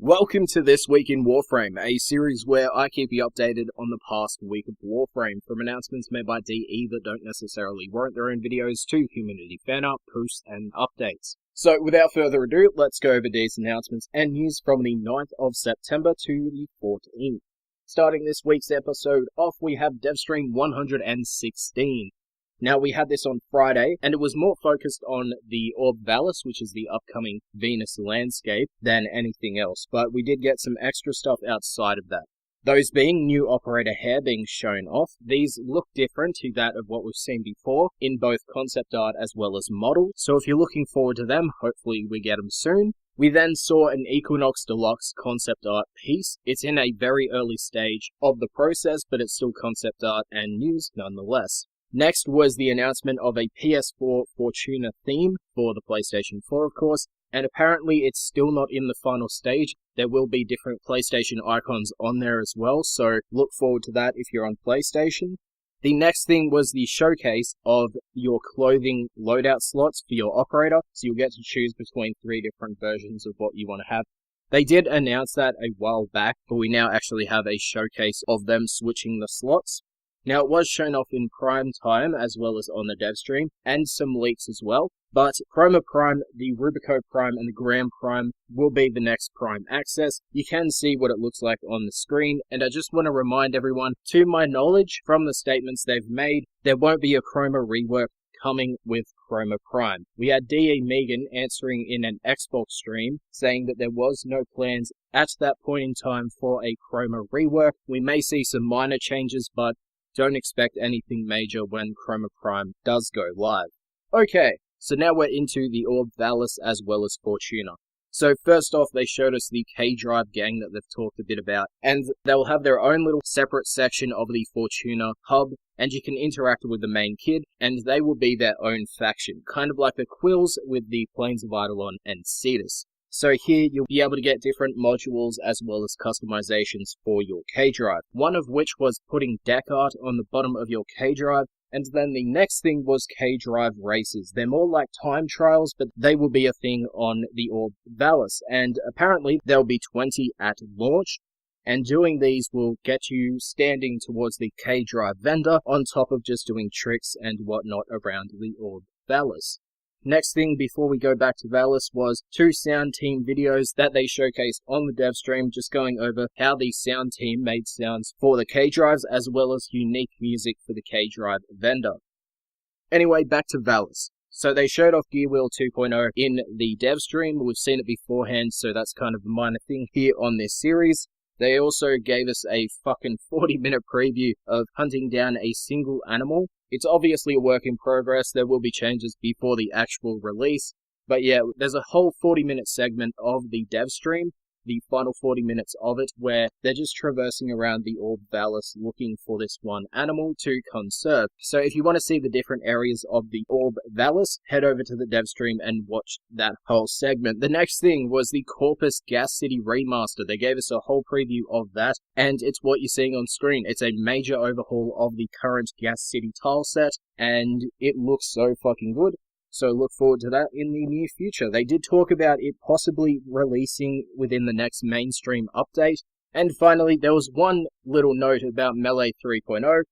Welcome to This Week in Warframe, a series where I keep you updated on the past week of Warframe, from announcements made by DE that don't necessarily warrant their own videos to community fan art, posts, and updates. So without further ado, let's go over these announcements and news from the 9th of September to the 14th. Starting this week's episode off, we have Devstream 116. Now, we had this on Friday, and it was more focused on the Orb Valus, which is the upcoming Venus landscape, than anything else, but we did get some extra stuff outside of that. Those being new operator hair being shown off. These look different to that of what we've seen before, in both concept art as well as model, so if you're looking forward to them, hopefully we get them soon. We then saw an Equinox Deluxe concept art piece. It's in a very early stage of the process, but it's still concept art and news nonetheless. Next was the announcement of a PS4 Fortuna theme for the PlayStation 4, of course, and apparently it's still not in the final stage. There will be different PlayStation icons on there as well, so look forward to that if you're on PlayStation. The next thing was the showcase of your clothing loadout slots for your operator, so you'll get to choose between 3 different versions of what you want to have. They did announce that a while back, but we now actually have a showcase of them switching the slots. Now, it was shown off in prime time, as well as on the Devstream, and some leaks as well, but Chroma Prime, the Rubico Prime, and the Gram Prime will be the next Prime access. You can see what it looks like on the screen, and I just want to remind everyone, to my knowledge, from the statements they've made, there won't be a Chroma rework coming with Chroma Prime. We had DE Megan answering in an Xbox stream, saying that there was no plans at that point in time for a Chroma rework. We may see some minor changes, but don't expect anything major when Chroma Prime does go live. Okay, so now we're into the Orb Valus as well as Fortuna. So first off, they showed us the K-Drive gang that they've talked a bit about, and they'll have their own little separate section of the Fortuna hub, and you can interact with the main kid, and they will be their own faction, kind of like the Quills with the Plains of Eidolon and Cetus. So here you'll be able to get different modules as well as customizations for your K-Drive. One of which was putting deck art on the bottom of your K-Drive, and then the next thing was K-Drive races. They're more like time trials, but they will be a thing on the Orb Valus, and apparently there'll be 20 at launch, and doing these will get you standing towards the K-Drive vendor on top of just doing tricks and whatnot around the Orb Valus. Next thing before we go back to Valus was 2 sound team videos that they showcased on the Devstream, just going over how the sound team made sounds for the K-Drives as well as unique music for the K-Drive vendor. Anyway, back to Valus. So they showed off Gear Wheel 2.0 in the Devstream. We've seen it beforehand, so that's kind of a minor thing here on this series. They also gave us a fucking 40-minute preview of hunting down a single animal. It's obviously a work in progress, there will be changes before the actual release, but yeah, there's a whole 40-minute segment of the Devstream, the final 40 minutes of it, where they're just traversing around the Orb Valus looking for this one animal to conserve. So if you want to see the different areas of the Orb Valus, head over to the Devstream and watch that whole segment. The next thing was the Corpus Gas City Remaster. They gave us a whole preview of that, and it's what you're seeing on screen. It's a major overhaul of the current Gas City tile set, and it looks so fucking good. So look forward to that in the near future. They did talk about it possibly releasing within the next mainstream update. And finally, there was one little note about Melee 3.0,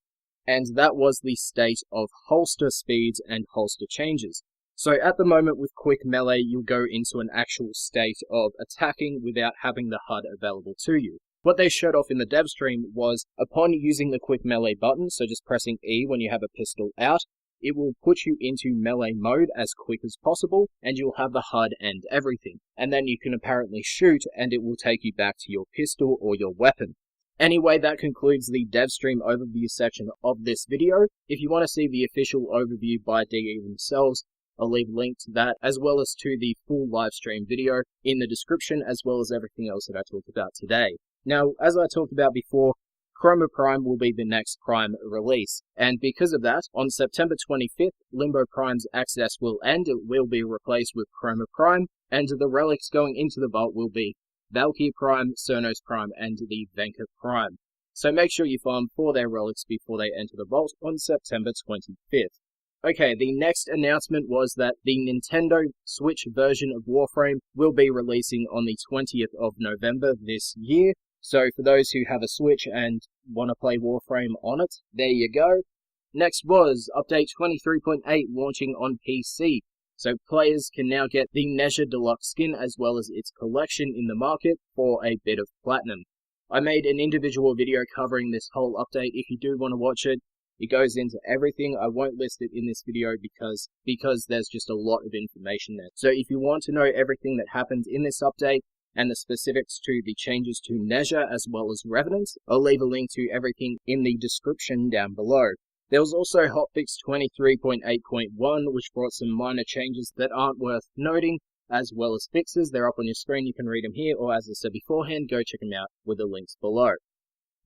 and that was the state of holster speeds and holster changes. So at the moment with Quick Melee, you'll go into an actual state of attacking without having the HUD available to you. What they showed off in the Devstream was, upon using the Quick Melee button, so just pressing E when you have a pistol out, it will put you into melee mode as quick as possible, and you'll have the HUD and everything. And then you can apparently shoot, and it will take you back to your pistol or your weapon. Anyway, that concludes the Devstream overview section of this video. If you want to see the official overview by DE themselves, I'll leave a link to that, as well as to the full livestream video in the description, as well as everything else that I talked about today. Now, as I talked about before, Chroma Prime will be the next Prime release, and because of that, on September 25th, Limbo Prime's access will end. It will be replaced with Chroma Prime, and the relics going into the vault will be Valkyr Prime, Cernos Prime, and the Valkyr Prime. So make sure you farm for their relics before they enter the vault on September 25th. Okay, the next announcement was that the Nintendo Switch version of Warframe will be releasing on the 20th of November this year. So for those who have a Switch and want to play Warframe on it, there you go. Next was Update 23.8 launching on PC. So players can now get the Nezha Deluxe skin as well as its collection in the market for a bit of platinum. I made an individual video covering this whole update. If you do want to watch it, it goes into everything. I won't list it in this video because there's just a lot of information there. So if you want to know everything that happens in this update and the specifics to the changes to Nezha as well as Revenant, I'll leave a link to everything in the description down below. There was also Hotfix 23.8.1, which brought some minor changes that aren't worth noting, as well as fixes. They're up on your screen, you can read them here, or as I said beforehand, go check them out with the links below.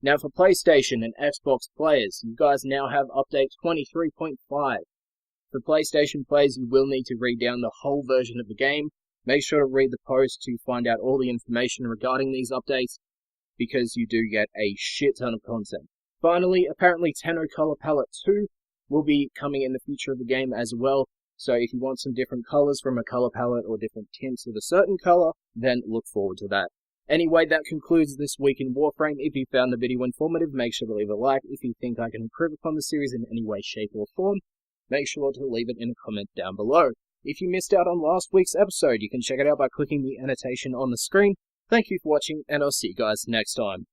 Now for PlayStation and Xbox players, you guys now have update 23.5. For PlayStation players, you will need to read down the whole version of the game. Make sure to read the post to find out all the information regarding these updates, because you do get a shit ton of content. Finally, apparently Tenno Color Palette 2 will be coming in the future of the game as well. So if you want some different colors from a color palette or different tints of a certain color, then look forward to that. Anyway, that concludes this week in Warframe. If you found the video informative, make sure to leave a like. If you think I can improve upon the series in any way, shape or form, make sure to leave it in a comment down below. If you missed out on last week's episode, you can check it out by clicking the annotation on the screen. Thank you for watching, and I'll see you guys next time.